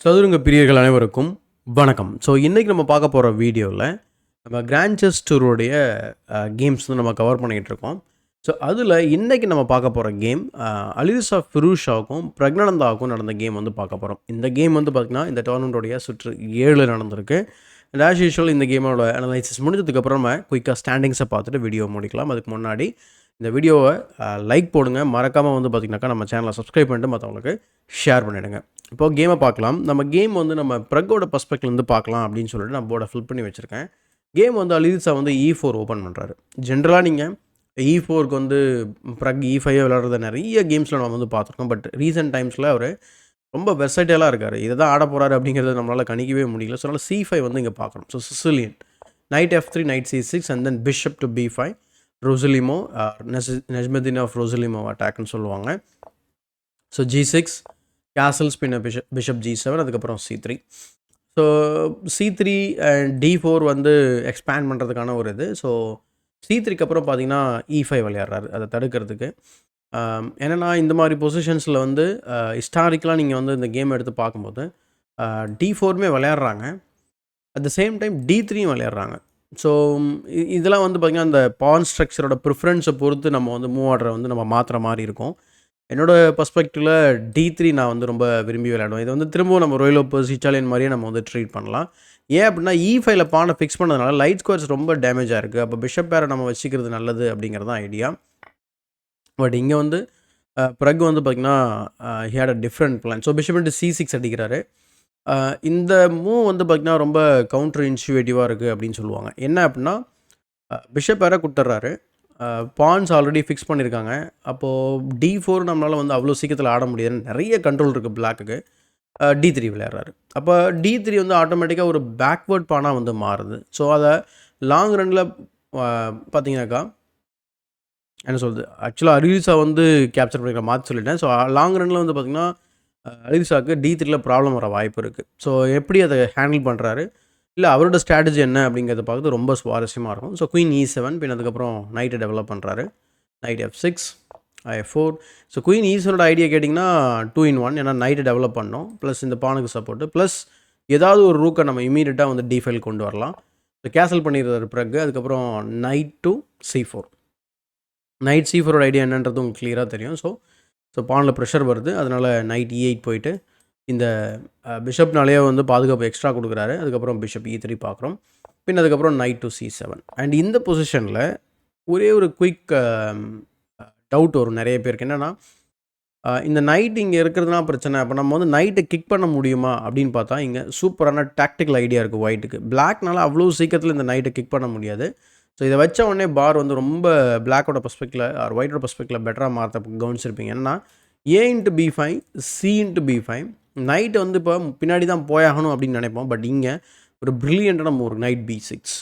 சதுரங்க பிரியர்கள் அனைவருக்கும் வணக்கம். ஸோ இன்றைக்கி நம்ம பார்க்க போகிற வீடியோவில் நம்ம கிராண்ட் செஸ் டூருடைய கேம்ஸ் வந்து நம்ம கவர் பண்ணிகிட்டு இருக்கோம். ஸோ அதில் இன்றைக்கி நம்ம பார்க்க போகிற கேம் அலிசா ஃபிரூஷாவுக்கும் பிரக்னானந்தாவுக்கும் நடந்த கேம் வந்து பார்க்க போகிறோம். இந்த கேம் வந்து பார்த்திங்கன்னா இந்த டோர்னமெண்ட்டோடைய சுற்று 7 நடந்திருக்கு. அண்ட் ஆஸ் யூஷுவல் இந்த கேமோட அனலைசிஸ் முடிஞ்சதுக்கப்புறம் நம்ம குயிக்காக ஸ்டாண்டிங்ஸை பார்த்துட்டு வீடியோ முடிக்கலாம். அதுக்கு முன்னாடி இந்த வீடியோவை லைக் போடுங்க, மறக்காமல் வந்து பார்த்திங்கனாக்கா நம்ம சேனலை சப்ஸ்கிரைப் பண்ணிட்டு மற்றவங்களுக்கு ஷேர் பண்ணிவிடுங்க. இப்போது கேமை பார்க்கலாம். நம்ம கேம் வந்து நம்ம ப்ரக்கோட பர்ஸ்பெக்ட்லேருந்து பார்க்கலாம் அப்படின்னு சொல்லிட்டு நான் போர்டை ஃபில் பண்ணி வச்சுருக்கேன். கேம் வந்து அலிசா வந்து E4 ஓப்பன் பண்ணுறாரு. ஜென்ரலாக நீங்கள் E4க்கு வந்து ப்ரக் E5 விளையாடுறத நிறைய கேம்ஸில் நம்ம வந்து பார்த்துருக்கோம். பட் ரீசெண்ட் டைம்ஸில் அவர் ரொம்ப வெர்சைட்டலாக இருக்கார். இதை தான் ஆட போகிறாரு அப்படிங்கிறத நம்மளால் கணிக்கவே முடியல. ஸோ அதனால் C5 வந்து இங்கே பார்க்குறோம். So Sicilian knight F3 knight C6 and then bishop to B5 Rossolimo நஜ்மதீன் ஆஃப் ரோசலிமோ அட்டாக்னு சொல்லுவாங்க. So G6 கேசல் spin bishop G7 அதுக்கப்புறம் C3. So C3 and D4 வந்து எக்ஸ்பேண்ட் பண்ணுறதுக்கான ஒரு இது. ஸோ C3க்கு அப்புறம் பார்த்தீங்கன்னா E5 விளையாடுறாரு அதை தடுக்கிறதுக்கு. ஏன்னா இந்த மாதிரி பொசிஷன்ஸில் வந்து ஹிஸ்டாரிக்கலாக நீங்கள் வந்து இந்த கேம் எடுத்து பார்க்கும்போது D4மே விளையாடுறாங்க, அட் த சேம் டைம் D3யும் விளையாடுறாங்க. ஸோ இதெல்லாம் வந்து பார்த்திங்கன்னா அந்த பான் ஸ்ட்ரக்சரோட ப்ரிஃபரன்ஸை பொறுத்து நம்ம வந்து மூவ் ஆர்டரை வந்து நம்ம மாற்றுற மாதிரி இருக்கும். என்னோடய பர்ஸ்பெக்டிவில் D3 நான் வந்து ரொம்ப விரும்பி விளையாடுவேன். இதை வந்து திரும்பவும் நம்ம ரோயல் ஓப்பர்ஸ் இட்டாலியன் மாதிரியே நம்ம வந்து ட்ரீட் பண்ணலாம். ஏன் அப்படின்னா E5ல பானை ஃபிக்ஸ் பண்ணதுனால லைட் ஸ்கொயர்ஸ் ரொம்ப டேமேஜாக இருக்குது. அப்போ பிஷப் பேரை நம்ம வச்சுக்கிறது நல்லது அப்படிங்கிறது தான் ஐடியா. பட் இங்கே வந்து ப்ரக் வந்து பார்த்திங்கன்னா he had a different plan. So bishop into C6 அடிக்கிறாரு. இந்த மூவ் வந்து பார்த்திங்கன்னா ரொம்ப கவுண்டர் இன்சிவேட்டிவாக இருக்குது அப்படின்னு சொல்லுவாங்க. என்ன அப்படின்னா பிஷப் பேரை கொடுத்துட்றாரு, பான்ஸ் ஆல்ரெடி ஃபிக்ஸ் பண்ணியிருக்காங்க. அப்போது D4 நம்மளால் வந்து அவ்வளோ சீக்கிரத்தில் ஆட முடியாதுன்னு நிறைய கண்ட்ரோல் இருக்குது பிளாக்குக்கு. D3 விளையாடுறாரு. அப்போ D3 வந்து ஆட்டோமேட்டிக்காக ஒரு பேக்வேர்ட் பானாக வந்து மாறுது. ஸோ அதை லாங் ரனில் பார்த்தீங்கன்னாக்கா என்ன சொல்கிறது, ஆக்சுவலாக அலிசா வந்து கேப்சர் பண்ணிக்கிற மாற்றி சொல்லிட்டேன். ஸோ லாங் ரனில் வந்து பார்த்திங்கன்னா அலிசாவுக்கு D3ல ப்ராப்ளம் வர வாய்ப்பு இருக்குது. ஸோ எப்படி அதை ஹேண்டில் பண்ணுறாரு, இல்லை அவரோட ஸ்ட்ராட்டஜி என்ன அப்படிங்கிறத பார்க்குறது ரொம்ப சுவாரஸ்யமாக இருக்கும். ஸோ குயின் E7 பின் அதுக்கப்புறம் நைட்டை டெவலப் பண்ணுறாரு. Knight F6 F4. So queen E7ஓட ஐடியா கேட்டிங்கன்னா 2 in 1. ஏன்னா நைட்டை டெவலப் பண்ணோம், ப்ளஸ் இந்த பானுக்கு சப்போர்ட்டு, ப்ளஸ் ஏதாவது ஒரு ரூக்கை நம்ம இமீடியட்டாக வந்து D5 கொண்டு வரலாம். ஸோ கேன்சல் பண்ணிடுறாரு பிறகு. அதுக்கப்புறம் நைட் டு C4. நைட் C4ஓட ஐடியா என்னன்றது உங்களுக்கு கிளியராக தெரியும். ஸோ பானில் ப்ரெஷர் வருது, அதனால் நைட் E8 போயிட்டு இந்த பிஷப்னாலேயே வந்து பாதுகாப்பு எக்ஸ்ட்ரா கொடுக்குறாரு. அதுக்கப்புறம் பிஷப் E3 பார்க்குறோம். பின் அதுக்கப்புறம் நைட் டு C7. அண்ட் இந்த பொசிஷனில் ஒரே ஒரு குயிக் டவுட் வரும் நிறைய பேருக்கு. என்னென்னா இந்த நைட் இங்கே இருக்கிறதுனா பிரச்சனை. அப்போ நம்ம வந்து நைட்டை கிக் பண்ண முடியுமா அப்படின்னு பார்த்தா இங்கே சூப்பரான டாக்டிக்கல் ஐடியா இருக்குது ஒயிட்டுக்கு. பிளாக்னால அவ்வளோ சீக்கிரத்தில் இந்த நைட்டை கிக் பண்ண முடியாது. ஸோ இதை வச்ச உடனே பார் வந்து ரொம்ப பிளாக்கோட பர்ஸ்பெக்டில் ஆர் ஒயிட்டோட பர்ஸ்பெக்டில் பெட்டராக மாற்ற கவனிச்சிருப்பீங்க. ஏன்னா A into B5 C into B5 night வந்து இப்போ பின்னாடி தான் போயாகணும் அப்படின்னு நினைப்போம். பட் இங்கே ஒரு ப்ரில்லியண்ட்டான மூவ் நைட் B6.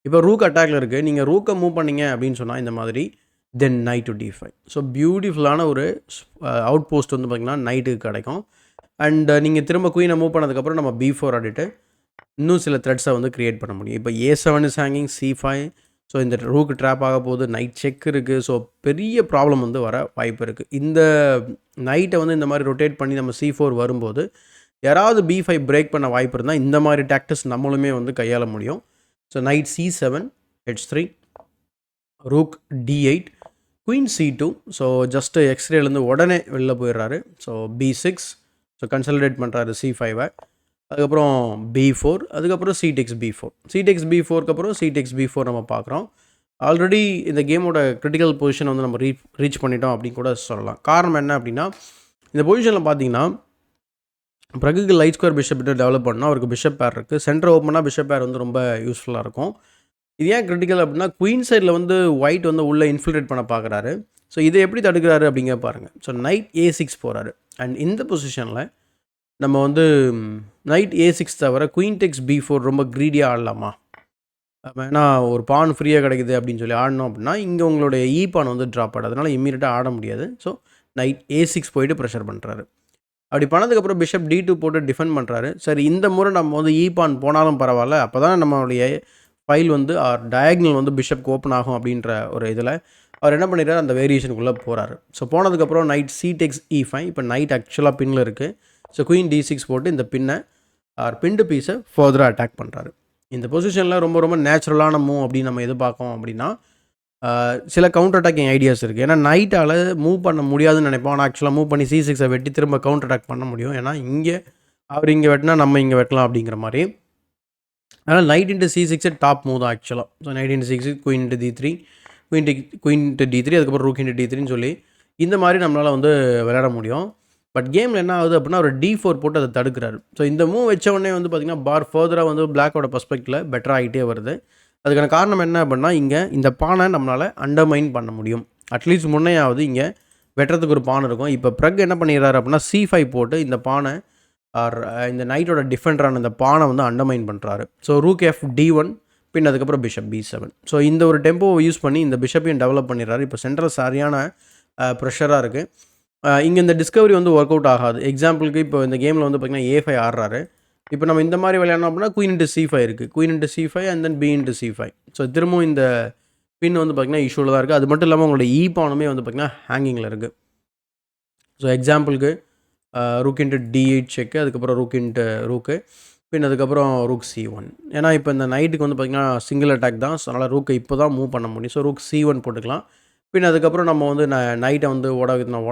இப்போ ரூக் அட்டாக்ல இருக்குது, நீங்கள் ரூக்கை மூவ் பண்ணிங்க அப்படின்னு சொன்னால் இந்த மாதிரி தென் நைட் டு D5. ஸோ பியூட்டிஃபுல்லான ஒரு அவுட் போஸ்ட் வந்து பார்த்திங்கன்னா நைட்டுக்கு கிடைக்கும். அண்ட் நீங்கள் திரும்ப குயினை மூவ் பண்ணதுக்கப்புறம் நம்ம B4 ஆடிட்டு இன்னும் சில த்ரெட்ஸை வந்து க்ரியேட் பண்ண முடியும். இப்போ A7 is hanging C5. So இந்த ரூக்கு ட்ராப் ஆக போகுது, நைட் செக் இருக்குது. ஸோ பெரிய ப்ராப்ளம் வந்து வர வாய்ப்பு இருக்குது. இந்த நைட்டை வந்து இந்த மாதிரி ரொட்டேட் பண்ணி நம்ம C4 வரும்போது யாராவது B5 பிரேக் பண்ண வாய்ப்பு இருந்தால் இந்த மாதிரி டாக்டிக்ஸ் நம்மளுமே வந்து கையாள முடியும். So knight C7 H3 rook D8 queen C2. So just எக்ஸ்ரேலேருந்து உடனே வெளில போயிடுறாரு. So B6. ஸோ கன்சல்டேட் பண்ணுறாரு C5. அதுக்கப்புறம் B4. அதுக்கப்புறம் C takes B4. C takes B4க்கு அப்புறம் C takes B4 நம்ம பார்க்குறோம். ஆல்ரெடி இந்த கேமோட கிரிட்டிக்கல் பொசிஷனை வந்து நம்ம ரீச் பண்ணிட்டோம் அப்படின்னு கூட சொல்லலாம். காரணம் என்ன அப்படின்னா இந்த பொசிஷனில் பார்த்தீங்கன்னா ப்ரக்குக்கு லைட் ஸ்கொயர் பிஷப் டெவலப் பண்ணால் அவருக்கு பிஷப் பேர் இருக்குது. சென்டர் ஓப்பனாக பிஷப் பேர் வந்து ரொம்ப யூஸ்ஃபுல்லாக இருக்கும். இது ஏன் கிரிட்டிக்கல் அப்படின்னா குயின் சைடில் வந்து ஒயிட் வந்து உள்ளே இன்ஃபில்ட்ரேட் பண்ண பார்க்குறாரு. ஸோ இதை எப்படி தடுக்கிறாரு அப்படிங்கிற பாருங்கள். ஸோ நைட் A6 போகிறாரு. அண்ட் இந்த பொசிஷனில் நம்ம வந்து நைட் A6 தவிர குயின் டெக்ஸ் B4 ரொம்ப க்ரீடியாக ஆடலாமா? ஏன்னா ஒரு பான் ஃப்ரீயாக கிடைக்குது அப்படின்னு சொல்லி ஆடணும் அப்படின்னா இங்கே உங்களுடைய பான் வந்து ட்ராப் ஆடாது, அதனால் இம்மீடியட்டாக ஆட முடியாது. ஸோ நைட் A6 போயிட்டு ப்ரெஷர் பண்ணுறாரு. அப்படி பண்ணதுக்கப்புறம் பிஷப் D2 போட்டு டிஃபெண்ட் பண்ணுறாரு. சரி, இந்த முறை நம்ம வந்து பான் போனாலும் பரவாயில்ல, அப்போ தான் நம்மளுடைய ஃபைல் வந்து டயக்னல் வந்து பிஷப்க்கு ஓப்பன் ஆகும் அப்படின்ற ஒரு இதில் அவர் என்ன பண்ணிடுறாரு, அந்த வேரியேஷனுக்குள்ளே போகிறாரு. ஸோ போனதுக்கப்புறம் நைட் C takes E5. இப்போ நைட் ஆக்சுவலாக பின்னில் இருக்குது. ஸோ குயின் D6 போட்டு இந்த பின்னை பின்டு பீஸை ஃபர்தராக அட்டாக் பண்ணுறாரு. இந்த பொசிஷனில் ரொம்ப ரொம்ப நேச்சுரலான மூவ் அப்படின்னு நம்ம எதிர்பார்க்கோம் அப்படின்னா சில கவுண்டர் அட்டாக்கிங் ஐடியாஸ் இருக்குது. ஏன்னா நைட்டால் மூவ் பண்ண முடியாதுன்னு நினைப்போம். ஆனால் ஆக்சுவலாக மூவ் பண்ணி C6 வெட்டி திரும்ப கவுண்டர் அட்டாக் பண்ண முடியும். ஏன்னா இங்கே அவர் இங்கே வெட்டினா நம்ம இங்கே வெட்டலாம் அப்படிங்கிற மாதிரி. அதனால் night into C6 top move தான் ஆக்சுவலாக. So night into C6 queen into D3 queen into D3 அதுக்கப்புறம் ரூக் இன்ட்டு D3ன்னு சொல்லி இந்த மாதிரி நம்மளால் வந்து விளையாட முடியும். பட் கேமில் என்ன ஆகுது அப்படின்னா ஒரு D4 போட்டு அதை தடுக்கிறாரு. ஸோ இந்த மூவ் வச்ச உடனே வந்து பார்த்திங்கன்னா பார் ஃபர்தராக வந்து பிளாக்கோட பர்ஸ்பெக்டில் பெட்டர் ஆகிட்டே வருது. அதுக்கான காரணம் என்ன அப்படின்னா இங்கே இந்த பானை நம்மளால் அண்டர்மைன் பண்ண முடியும். அட்லீஸ்ட் முன்னையாவது இங்கே வெட்டுறதுக்கு ஒரு பானை இருக்கும். இப்போ ப்ரக் என்ன பண்ணிடுறாரு அப்படின்னா C5 போட்டு இந்த பானை இந்த நைட்டோட டிஃபெண்டரான இந்த பானை வந்து அண்டர்மைன் பண்ணுறாரு. ஸோ ரூக் F D1 பின் அதுக்கப்புறம் பிஷப் B7. ஸோ இந்த ஒரு டெம்போவை யூஸ் பண்ணி இந்த பிஷப்பையும் டெவலப் பண்ணிடுறாரு. இப்போ சென்ட்ரல் சரியான ப்ரெஷராக இருக்குது. இங்கே இந்த டிஸ்கவரி வந்து ஒர்க் அவுட் ஆகாது. எக்ஸாம்பிளுக்கு இப்போ இந்த கேமில் வந்து பார்த்திங்கன்னா A5 ஆடுறாரு. இப்போ நம்ம இந்த மாதிரி விளையாடணும் அப்படின்னா குயின் இன்ட்டு C5 இருக்குது. Queen into C5 and then B into C5. So திரும்பவும் இந்த பின் வந்து பார்த்திங்கன்னா இஷ்யூவில் தான் இருக்குது. அது மட்டும் இல்லாமல் உங்களோட பானுமே வந்து பார்த்திங்கன்னா ஹேங்கிங்கில் இருக்குது. ஸோ எக்ஸாம்பிளுக்கு ரூக் இன்ட்டு D8 செக்கு, அதுக்கப்புறம் ரூக் இன்ட்டு ரூக்கு, பின் அதுக்கப்புறம் ரூக் C1. ஏன்னா இப்போ இந்த நைட்டுக்கு வந்து பார்த்திங்கன்னா சிங்கிள் அட்டாக் தான். ஸோ அதனால் ரூக்கை இப்போ தான் மூவ் பண்ண முடியும். ஸோ ரூக் C1 போட்டுக்கலாம். பின் அதுக்கப்புறம் நம்ம வந்து நைட்டை வந்து ஓட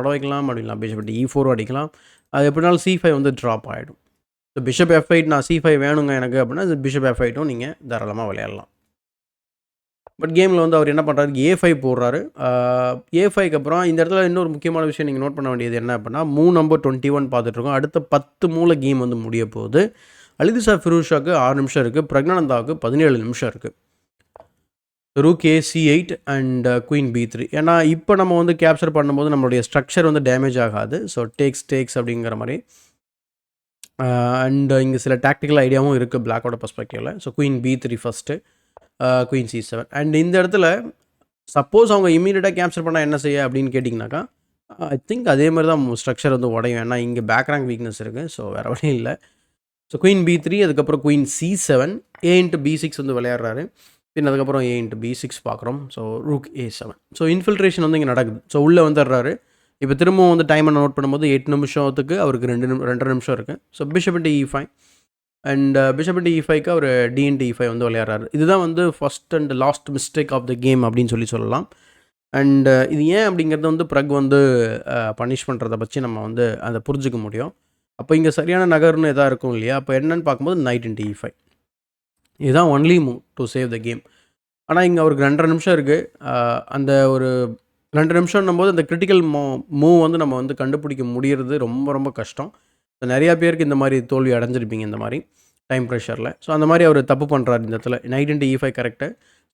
வைக்கலாம் அப்படின்லாம். பிஷப் E4 அடிக்கலாம். அது எப்படினாலும் C5 வந்து ட்ராப் ஆகிடும். ஸோ பிஷப் F8 நான் C5 வேணுங்க எனக்கு அப்படின்னா பிஷப் F8ம் நீங்கள் தாராளமாக விளையாடலாம். பட் கேமில் வந்து அவர் என்ன பண்ணுறாரு, A5 போடுறாரு. A5க்கு அப்புறம் இந்த இடத்துல இன்னொரு முக்கியமான விஷயம் நீங்கள் நோட் பண்ண வேண்டியது என்ன அப்படின்னா மூவ் நம்பர் 21 பார்த்துட்ருக்கோம். அடுத்த 10 மூல கேம் வந்து முடிய போகுது. அலிதுஷா ஃபிரோஷாவுக்கு 6 நிமிஷம் இருக்குது. பிரக்னானந்தாவுக்கு 17 நிமிஷம் இருக்குது. Rook A C8 and queen B3. ஏன்னா இப்போ நம்ம வந்து கேப்சர் பண்ணும்போது நம்மளுடைய ஸ்ட்ரக்சர் வந்து டேமேஜ் ஆகாது. ஸோ டேக்ஸ் அப்படிங்கிற மாதிரி. அண்ட் இங்கே சில டாக்டிக்கல் ஐடியாவும் இருக்குது பிளாக்கோட பர்ஸ்பெக்டிவில். So queen B3 first, queen C7. And இந்த இடத்துல சப்போஸ் அவங்க இமீடியட்டாக கேப்சர் பண்ணால் என்ன செய்ய அப்படின்னு கேட்டிங்கனாக்கா ஐ திங்க் அதே மாதிரி தான் ஸ்ட்ரக்சர் வந்து உடையும். ஏன்னா இங்கே பேக் ரேங்க் வீக்னஸ் இருக்குது. ஸோ வேறு வழி இல்லை. ஸோ குயின் B3 அதுக்கப்புறம் queen C7 A into B6 வந்து விளையாடுறாரு. பின் அதுக்கப்புறம் A இன்ட்டு B6 பார்க்குறோம். So rook A7. So infiltration வந்து இங்கே நடக்குது. ஸோ உள்ளே வந்துடுறாரு. இப்போ திரும்பவும் வந்து டைமை நோட் பண்ணும்போது 8 நிமிஷத்துக்கு அவருக்கு 2.5 நிமிஷம் இருக்குது. So bishop into E5 and bishop into E5க்கு அவர் D இன்ட்டு E5 வந்து விளையாடுறாரு. இதுதான் வந்து first and last mistake of the game அப்படின்னு சொல்லலாம். அண்ட் இது ஏன் அப்படிங்கிறது வந்து ப்ரக் வந்து பனிஷ் பண்ணுறதை பற்றி நம்ம வந்து அதை புரிஞ்சிக்க முடியும். அப்போ இங்கே சரியான நகர்னு எதாவது இருக்கும் இல்லையா, அப்போ என்னன்னு பார்க்கும்போது நைட் இன்ட்டு E5 இதுதான் only move to save the game. ஆனால் இங்கே அவருக்கு 2.5 நிமிஷம் இருக்குது. அந்த ஒரு 2 நிமிஷம்னும் போது அந்த கிரிட்டிக்கல் மூவ் வந்து நம்ம வந்து கண்டுபிடிக்க முடியறது ரொம்ப ரொம்ப கஷ்டம். நிறையா பேருக்கு இந்த மாதிரி தோல்வி அடைஞ்சிருப்பீங்க இந்த மாதிரி டைம் ப்ரெஷரில். ஸோ அந்த மாதிரி அவர் தப்பு பண்ணுறாரு இந்த இடத்துல. Night into E5 correct.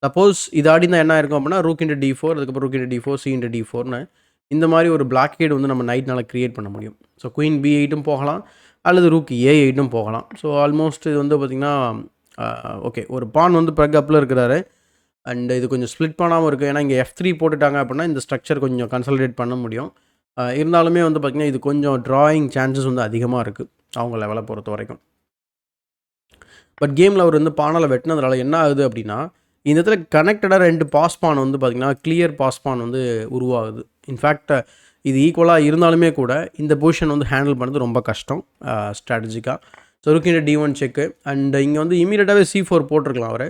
Suppose இது ஆடினா என்ன இருக்கும் அப்படின்னா ரூக் இன்ட்டு D4 அதுக்கப்புறம் rook into D4 C into D4ன்னு இந்த மாதிரி ஒரு பிளாக்கேட் வந்து நம்ம நைட்னால் க்ரியேட் பண்ண முடியும். ஸோ குயின் B8ம் போகலாம் அல்லது ரூக் A8ம் போகலாம். ஸோ ஆல்மோஸ்ட் இது வந்து பார்த்திங்கன்னா ஓகே ஒரு பான் வந்து ப்ரக் அப்பில் இருக்கிறாரு. அண்ட் இது கொஞ்சம் ஸ்ப்ளிட் பண்ணாமல் இருக்குது. ஏன்னா இங்கே F3 போட்டுட்டாங்க அப்படின்னா இந்த ஸ்ட்ரக்சர் கொஞ்சம் கன்சல்டேட் பண்ண முடியும். இருந்தாலுமே வந்து பார்த்திங்கன்னா இது கொஞ்சம் ட்ராயிங் சான்சஸ் வந்து அதிகமாக இருக்குது அவங்க லெவலை பொறுத்த வரைக்கும். பட் கேமில் அவர் வந்து பானால் வெட்டினதுனால என்ன ஆகுது அப்படின்னா இந்த இடத்துல கனெக்டடாக 2 பாஸ் பான் வந்து பார்த்திங்கன்னா கிளியர் பாஸ் பான் வந்து உருவாகுது. இன்ஃபேக்ட் இது ஈக்குவலாக இருந்தாலுமே கூட இந்த பொசிஷன் வந்து ஹேண்டில் பண்ணுறது ரொம்ப கஷ்டம் ஸ்ட்ராட்டஜிக்காக. So rook into D1 check. And இங்கே வந்து இமீடியட்டாகவே C4 போட்டிருக்கலாம் அவர்.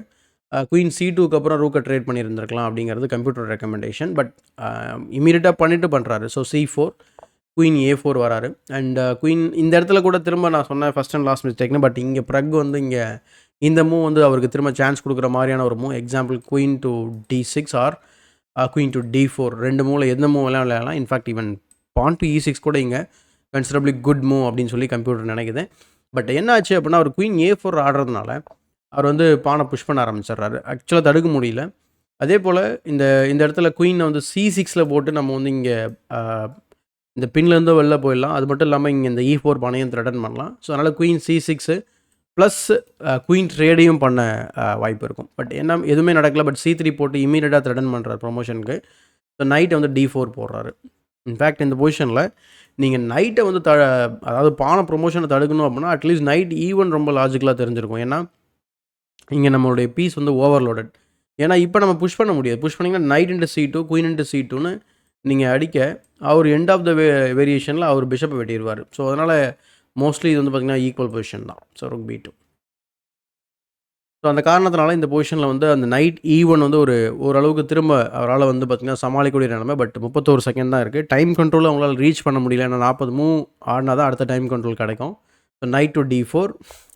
குயின் C2க்கு அப்புறம் ரூக்கை ட்ரேட் பண்ணியிருந்திருக்கலாம் அப்படிங்கிறது கம்ப்யூட்டர் ரெக்கமெண்டேஷன். பட் இமீடியட்டாக பண்ணிட்டு பண்ணுறாரு. ஸோ C4 குயின் A4 வராரு. அண்ட் குயின் இந்த இடத்துல கூட திரும்ப நான் சொன்னேன் ஃபஸ்ட் அண்ட் லாஸ்ட் மிஸ்டேக்னு. பட் இங்கே ப்ரக் வந்து இங்கே இந்த மூவ் வந்து அவருக்கு திரும்ப சான்ஸ் கொடுக்குற மாதிரியான ஒரு move. Example queen to D6 R queen to D4 2 மூவில் எந்த மூவ் எல்லாம் விளையாடலாம். In fact even porn to E6 கூட இங்கே கன்சிடரபிளி குட் மூவ் அப்படின்னு சொல்லி கம்ப்யூட்டர் நினைக்குது. பட் என்ன ஆச்சு அப்படின்னா அவர் குயின் A4 ஆடுறதுனால அவர் வந்து பானை புஷ் பண்ண ஆரம்பிச்சிடுறாரு. ஆக்சுவலாக தடுக்க முடியல. அதே போல் இந்த இடத்துல குயினை வந்து C6ல் போட்டு நம்ம வந்து இங்கே இந்த பின்லேருந்து வெளில போயிடலாம். அது மட்டும் இல்லாமல் இங்கே இந்த E4 பானையும் த்ரெட்டன் பண்ணலாம். ஸோ அதனால் குயின் C6 ப்ளஸ் குயின் ட்ரேடையும் பண்ண வாய்ப்பு இருக்கும். பட் என்ன எதுவுமே நடக்கல. பட் C3 போட்டு இமீடியட்டாக த்ரெட்டன் பண்ணுறாரு ப்ரொமோஷனுக்கு. ஸோ நைட்டை வந்து D4 போடுறாரு. இன்ஃபேக்ட் இந்த பொசிஷனில் நீங்கள் நைட்டை வந்து அதாவது பானை ப்ரொமோஷனை தடுக்கணும் அப்படின்னா அட்லீஸ்ட் நைட் E1 ரொம்ப லாஜிக்கலாக தெரிஞ்சிருக்கும். ஏன்னா இங்கே நம்மளுடைய பீஸ் வந்து ஓவர்லோடட். ஏன்னா இப்போ நம்ம புஷ் பண்ண முடியாது. புஷ் பண்ணிங்கன்னா knight into C2 queen into C2ன்னு நீங்கள் அடிக்க அவர் எண்ட் ஆஃப் த வேரியேஷனில் அவர் பிஷப்பை வெட்டிடுவார். ஸோ அதனால் மோஸ்ட்லி இது வந்து பார்த்திங்கன்னா ஈக்குவல் பொசிஷன் தான். So rook B two. ஸோ அந்த காரணத்தினால இந்த பொசிஷனில் வந்து அந்த நைட் ஈவன் வந்து ஓரளவுக்கு திரும்ப அவரால் வந்து பார்த்திங்கன்னா சமாளிக்கக்கூடிய நிலைமை. பட் 31 செகண்ட் தான் இருக்குது. டைம் கண்ட்ரோல் அவங்களால ரீச் பண்ண முடியல. ஏன்னா 40 மூவ் ஆடினா தான் அடுத்த டைம் கண்ட்ரோல் கிடைக்கும். So knight to D4,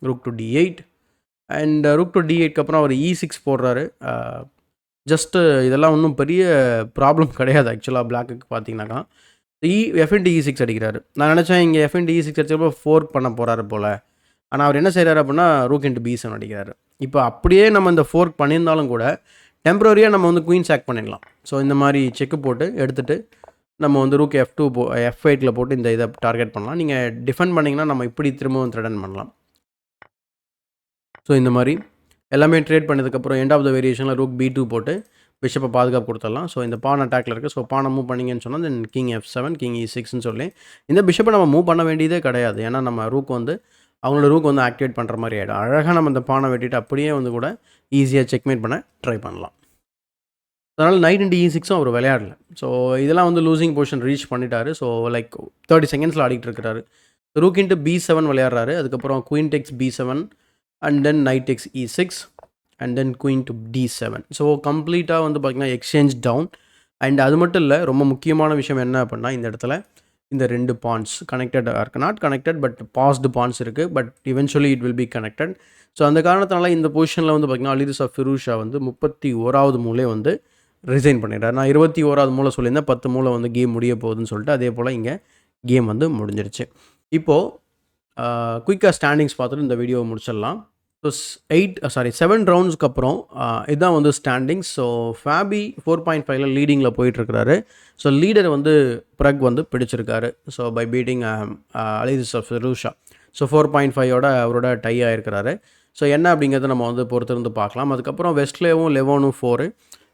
rook to D8 and rook to D8க்கு அப்புறம் அவர் E6 போடுறாரு. ஜஸ்ட்டு இதெல்லாம் ஒன்றும் பெரிய ப்ராப்ளம் கிடையாது ஆக்சுவலாக பிளாக்குக்கு பார்த்தீங்கன்னாக்கா. எஃப்இன்டி E6 அடிக்கிறாரு. நான் நினச்சேன் இங்கே எஃப்இன்டி E6 அடிச்சப்போ ஃபோர்க் பண்ண போகிறாரு போல். ஆனால் அவர் என்ன செய்கிறாரு அப்படின்னா ரூக் இன்ட்டு B7 அடிக்கிறாரு. இப்போ அப்படியே நம்ம இந்த ஃபோர்க் பண்ணியிருந்தாலும் கூட டெம்பரரியாக நம்ம வந்து குயின் சாக் பண்ணிடலாம். ஸோ இந்த மாதிரி செக்கு போட்டு எடுத்துகிட்டு நம்ம வந்து ரூக் F2 F8ல் போட்டு இந்த இதை டார்கெட் பண்ணலாம். நீங்கள் டிஃபெண்ட் பண்ணிங்கன்னா நம்ம இப்படி திரும்பவும் த்ரெடன் பண்ணலாம். ஸோ இந்த மாதிரி எல்லாமே ட்ரேட் பண்ணதுக்கப்புறம் எண்ட் ஆஃப் த வேரியேஷனில் ரூக் B2 போட்டு பிஷப்பை பாதுகாப்பு கொடுத்துடலாம். ஸோ இந்த பான் அட்டாக்ல இருக்குது. ஸோ பானை மூவ் பண்ணிங்கன்னு சொன்னால் தென் கிங் F7, கிங் E6ன்னு சொல்லி இந்த பிஷப்பை நம்ம மூவ் பண்ண வேண்டியதே கிடையாது. ஏன்னா நம்ம ரூக் வந்து அவங்களோட ரூக் வந்து ஆக்டிவேட் பண்ணுற மாதிரி ஆகிடும். அழகாக நம்ம இந்த பானை வெட்டிட்டு அப்படியே வந்து கூட ஈஸியாக செக்மேட் பண்ண ட்ரை பண்ணலாம். அதனால் நைட் இன்ட்டு E6ம் அவர் விளையாடல. ஸோ இதெல்லாம் வந்து லூசிங் பொசிஷன் ரீச் பண்ணிட்டாரு. ஸோ லைக் 30 செகண்ட்ஸில் ஆடிட்டு இருக்கிறாரு. Rook into B7 விளையாடுறாரு. அதுக்கப்புறம் queen Tex B7 and then night Tex E6 and then queen to D7. So கம்ப்ளீட்டாக வந்து பார்த்திங்கன்னா எக்ஸ்சேஞ்ச் டவுன். அண்ட் அது மட்டும் இல்லை, ரொம்ப முக்கியமான விஷயம் என்ன அப்படின்னா இந்த இடத்துல இந்த 2 பான்ஸ் கனெக்டட் இருக்குது. நாட் கனெக்டட் பட் பாஸ்டு பான்ஸ் இருக்குது. But eventually it will be connected. So அந்த காரணத்தினால இந்த பொசிஷனில் வந்து பார்த்திங்கன்னா அலிரிசா ஃபிரூஷா வந்து 31வது மூலே வந்து ரிசைன் பண்ணிடுறாரு. நான் 21வது மூலை சொல்லியிருந்தேன், 10 மூலை வந்து கேம் முடிய போகுதுன்னு சொல்லிட்டு அதே போல் இங்கே கேம் வந்து முடிஞ்சிருச்சு. இப்போது குயிக்காக ஸ்டாண்டிங்ஸ் பார்த்துட்டு இந்த வீடியோவை முடிச்சிடலாம். ஸோ 7 ரவுண்ட்ஸ்க்கு அப்புறம் இதுதான் வந்து ஸ்டாண்டிங்ஸ். ஸோ ஃபேபி 4.5ல லீடிங்கில் போயிட்டுருக்கிறாரு. ஸோ லீடர் வந்து ப்ரக் வந்து பிடிச்சிருக்காரு. So by beating Alireza Firouzja. So 4.5ஓட அவரோட டை ஆகிருக்கிறாரு. ஸோ என்ன அப்படிங்கிறத நம்ம வந்து பொறுத்திருந்து பார்க்கலாம். அதுக்கப்புறம் வெஸ்ட்லேவும் லெவோனும் 4.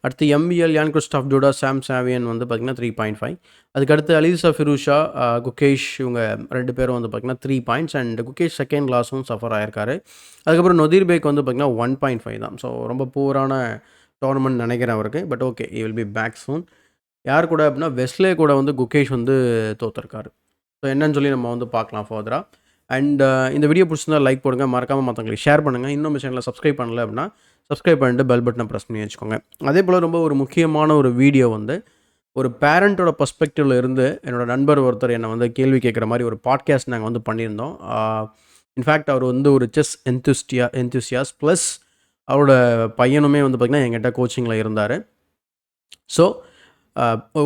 அடுத்து MBL யான் கிறிஸ்டாஃப் ஜூடா, சாம் சாவியன் வந்து பார்த்திங்கன்னா 3.5. அதுக்கடுத்து அலிரிசா ஃபிரூஷா, குகேஷ் இவங்க 2 பேரும் வந்து பார்த்திங்கன்னா 3 பாயிண்ட்ஸ். அண்ட் குகேஷ் செகண்ட் லாஸும் சஃபர் ஆகிருக்காரு. அதுக்கப்புறம் நொதீர் பேக் வந்து பார்த்திங்கன்னா 1.5 தான். ஸோ ரொம்ப பூரான டோர்னமெண்ட் நினைக்கிறேன் அவருக்கு. But okay, he will be back soon. யார் கூட அப்படின்னா வெஸ்ட்லே கூட வந்து குகேஷ் வந்து தோற்றுருக்காரு. ஸோ என்னன்னு சொல்லி நம்ம வந்து பார்க்கலாம் ஃபர்தராக. அண்ட் இந்த வீடியோ பிடிச்சிருந்தா லைக் போடுங்க, மறக்காமல் மற்றவங்களுக்கு ஷேர் பண்ணுங்கள். இன்னும் சேனலில் சப்ஸ்கிரைப் பண்ணல அப்படின்னா சப்ஸ்கிரைப் பண்ணிட்டு பெல் பட்டனை ப்ரெஸ் பண்ணி வச்சுக்கோங்க. அதே போல் ரொம்ப ஒரு முக்கியமான ஒரு வீடியோ வந்து ஒரு பேரண்ட்டோட பர்ஸ்பெக்டிவில் இருந்து என்னோடய நண்பர் ஒருத்தர் என்னை வந்து கேள்வி கேட்குற மாதிரி ஒரு பாட்காஸ்ட் நாங்கள் வந்து பண்ணியிருந்தோம். இன்ஃபேக்ட் அவர் வந்து ஒரு செஸ் என்தூசியாஸ் ப்ளஸ் அவரோட பையனுமே வந்து பார்த்திங்கன்னா என்கிட்ட கோச்சிங்கில் இருந்தார். ஸோ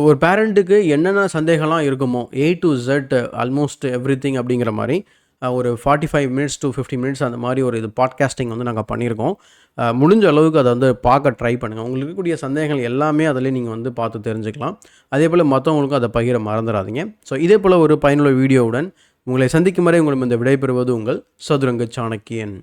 ஒரு பேரண்ட்டுக்கு என்னென்ன சந்தேகம்லாம் இருக்குமோ A to Z almost every thing அப்படிங்கிற மாதிரி ஒரு 45 மினிட்ஸ் to 50 மினிட்ஸ் அந்த மாதிரி ஒரு இது பாட்காஸ்டிங் வந்து நாங்கள் பண்ணியிருக்கோம். முடிஞ்ச அளவுக்கு அதை வந்து பார்க்க ட்ரை பண்ணுங்கள். உங்களுக்கு இருக்கக்கூடிய சந்தேகங்கள் எல்லாமே அதில் நீங்கள் வந்து பார்த்து தெரிஞ்சுக்கலாம். அதே போல் மற்றவங்களுக்கும் அதை பகிர மறந்துடாதீங்க. ஸோ இதே போல் ஒரு பயனுள்ள வீடியோவுடன் உங்களை சந்திக்கும் வரை உங்களுக்கு இந்த விடைபெறுவது உங்கள் சதுரங்க சாணக்கியன்.